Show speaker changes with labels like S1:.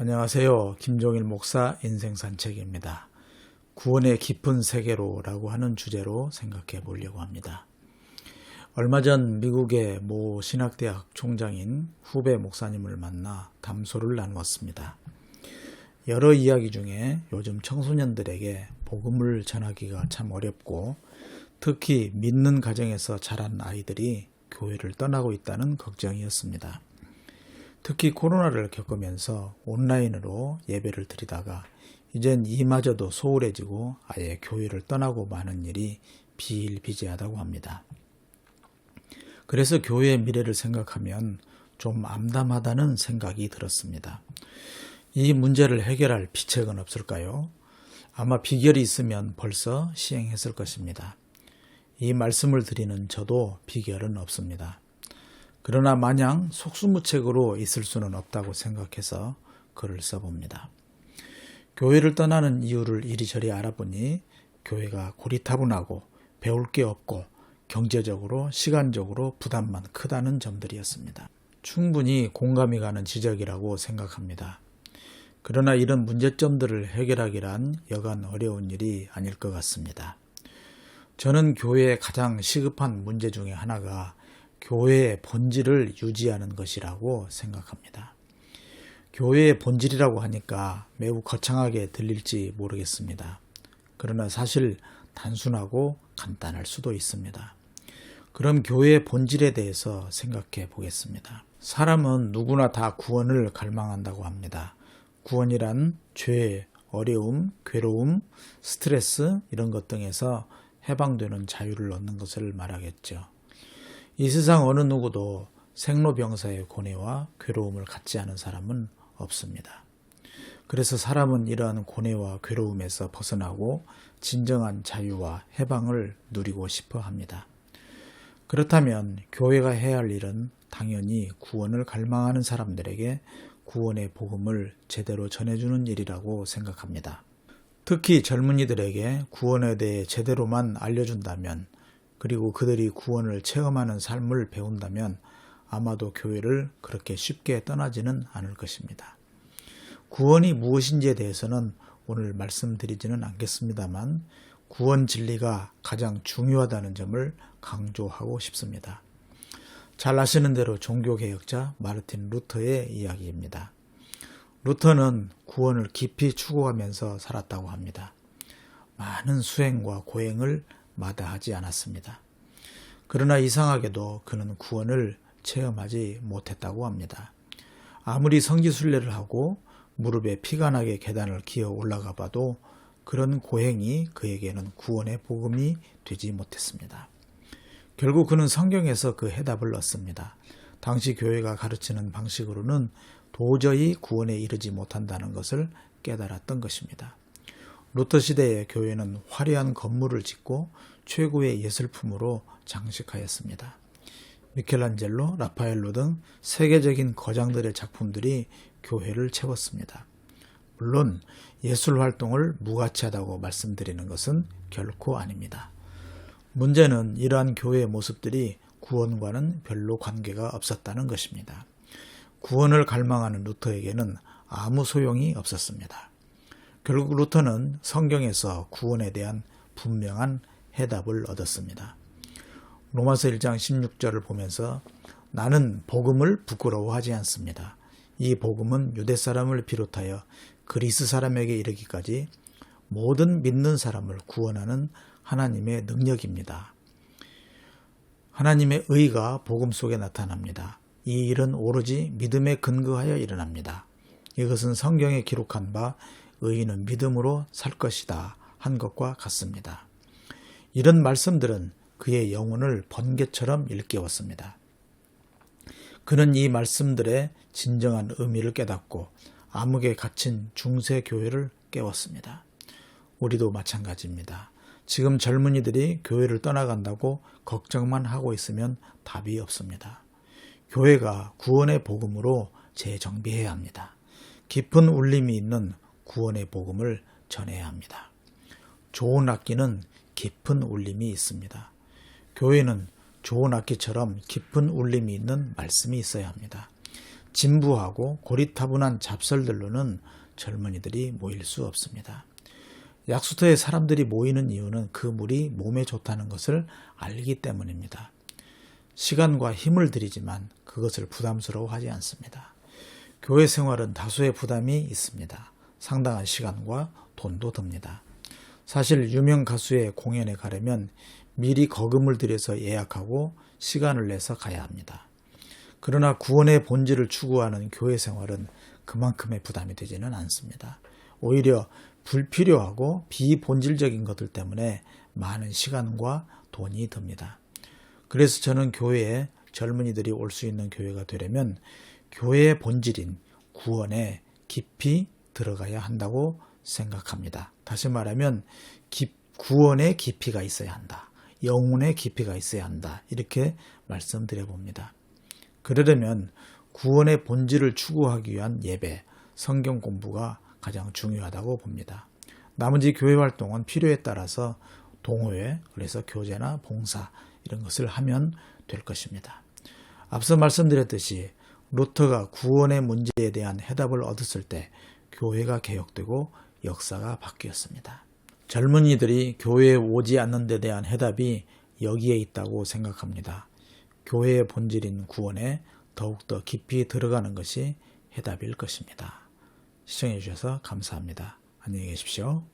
S1: 안녕하세요. 김종일 목사 인생산책입니다. 구원의 깊은 세계로라고 하는 주제로 생각해 보려고 합니다. 얼마 전 미국의 모 신학대학 총장인 후배 목사님을 만나 담소를 나누었습니다. 여러 이야기 중에 요즘 청소년들에게 복음을 전하기가 참 어렵고 특히 믿는 가정에서 자란 아이들이 교회를 떠나고 있다는 걱정이었습니다. 특히 코로나를 겪으면서 온라인으로 예배를 드리다가 이젠 이마저도 소홀해지고 아예 교회를 떠나고 마는 일이 비일비재하다고 합니다. 그래서 교회의 미래를 생각하면 좀 암담하다는 생각이 들었습니다. 이 문제를 해결할 비책은 없을까요? 아마 비결이 있으면 벌써 시행했을 것입니다. 이 말씀을 드리는 저도 비결은 없습니다. 그러나 마냥 속수무책으로 있을 수는 없다고 생각해서 글을 써봅니다. 교회를 떠나는 이유를 이리저리 알아보니 교회가 고리타분하고 배울 게 없고 경제적으로 시간적으로 부담만 크다는 점들이었습니다. 충분히 공감이 가는 지적이라고 생각합니다. 그러나 이런 문제점들을 해결하기란 여간 어려운 일이 아닐 것 같습니다. 저는 교회의 가장 시급한 문제 중에 하나가 교회의 본질을 유지하는 것이라고 생각합니다. 교회의 본질이라고 하니까 매우 거창하게 들릴지 모르겠습니다. 그러나 사실 단순하고 간단할 수도 있습니다. 그럼 교회의 본질에 대해서 생각해 보겠습니다. 사람은 누구나 다 구원을 갈망한다고 합니다. 구원이란 죄, 어려움, 괴로움, 스트레스 이런 것 등에서 해방되는 자유를 얻는 것을 말하겠죠. 이 세상 어느 누구도 생로병사의 고뇌와 괴로움을 갖지 않은 사람은 없습니다. 그래서 사람은 이러한 고뇌와 괴로움에서 벗어나고 진정한 자유와 해방을 누리고 싶어 합니다. 그렇다면 교회가 해야 할 일은 당연히 구원을 갈망하는 사람들에게 구원의 복음을 제대로 전해주는 일이라고 생각합니다. 특히 젊은이들에게 구원에 대해 제대로만 알려준다면 그리고 그들이 구원을 체험하는 삶을 배운다면 아마도 교회를 그렇게 쉽게 떠나지는 않을 것입니다. 구원이 무엇인지에 대해서는 오늘 말씀드리지는 않겠습니다만 구원 진리가 가장 중요하다는 점을 강조하고 싶습니다. 잘 아시는 대로 종교개혁자 마르틴 루터의 이야기입니다. 루터는 구원을 깊이 추구하면서 살았다고 합니다. 많은 수행과 고행을 마다하지 않았습니다. 그러나 이상하게도 그는 구원을 체험하지 못했다고 합니다. 아무리 성지순례를 하고 무릎에 피가 나게 계단을 기어 올라가 봐도 그런 고행이 그에게는 구원의 복음이 되지 못했습니다. 결국 그는 성경에서 그 해답을 얻습니다. 당시 교회가 가르치는 방식으로는 도저히 구원에 이르지 못한다는 것을 깨달았던 것입니다. 루터 시대의 교회는 화려한 건물을 짓고 최고의 예술품으로 장식하였습니다. 미켈란젤로, 라파엘로 등 세계적인 거장들의 작품들이 교회를 채웠습니다. 물론 예술 활동을 무가치하다고 말씀드리는 것은 결코 아닙니다. 문제는 이러한 교회의 모습들이 구원과는 별로 관계가 없었다는 것입니다. 구원을 갈망하는 루터에게는 아무 소용이 없었습니다. 결국 루터는 성경에서 구원에 대한 분명한 해답을 얻었습니다. 로마서 1장 16절을 보면서 나는 복음을 부끄러워하지 않습니다. 이 복음은 유대 사람을 비롯하여 그리스 사람에게 이르기까지 모든 믿는 사람을 구원하는 하나님의 능력입니다. 하나님의 의가 복음 속에 나타납니다. 이 일은 오로지 믿음에 근거하여 일어납니다. 이것은 성경에 기록한 바 의인은 믿음으로 살 것이다 한 것과 같습니다. 이런 말씀들은 그의 영혼을 번개처럼 일깨웠습니다. 그는 이 말씀들의 진정한 의미를 깨닫고 암흑에 갇힌 중세 교회를 깨웠습니다. 우리도 마찬가지입니다. 지금 젊은이들이 교회를 떠나간다고 걱정만 하고 있으면 답이 없습니다. 교회가 구원의 복음으로 재정비해야 합니다. 깊은 울림이 있는 구원의 복음을 전해야 합니다. 좋은 악기는 깊은 울림이 있습니다. 교회는 좋은 악기처럼 깊은 울림이 있는 말씀이 있어야 합니다. 진부하고 고리타분한 잡설들로는 젊은이들이 모일 수 없습니다. 약수터에 사람들이 모이는 이유는 그 물이 몸에 좋다는 것을 알기 때문입니다. 시간과 힘을 들이지만 그것을 부담스러워하지 않습니다. 교회 생활은 다소의 부담이 있습니다. 상당한 시간과 돈도 듭니다. 사실 유명 가수의 공연에 가려면 미리 거금을 들여서 예약하고 시간을 내서 가야 합니다. 그러나 구원의 본질을 추구하는 교회 생활은 그만큼의 부담이 되지는 않습니다. 오히려 불필요하고 비본질적인 것들 때문에 많은 시간과 돈이 듭니다. 그래서 저는 교회에 젊은이들이 올 수 있는 교회가 되려면 교회의 본질인 구원에 깊이 들어가야 한다고 생각합니다. 다시 말하면 구원의 깊이가 있어야 한다. 영혼의 깊이가 있어야 한다. 이렇게 말씀드려 봅니다. 그러려면 구원의 본질을 추구하기 위한 예배, 성경 공부가 가장 중요하다고 봅니다. 나머지 교회 활동은 필요에 따라서 동호회, 그래서 교제나 봉사 이런 것을 하면 될 것입니다. 앞서 말씀드렸듯이 루터가 구원의 문제에 대한 해답을 얻었을 때 교회가 개혁되고 역사가 바뀌었습니다. 젊은이들이 교회에 오지 않는 데 대한 해답이 여기에 있다고 생각합니다. 교회의 본질인 구원에 더욱더 깊이 들어가는 것이 해답일 것입니다. 시청해 주셔서 감사합니다. 안녕히 계십시오.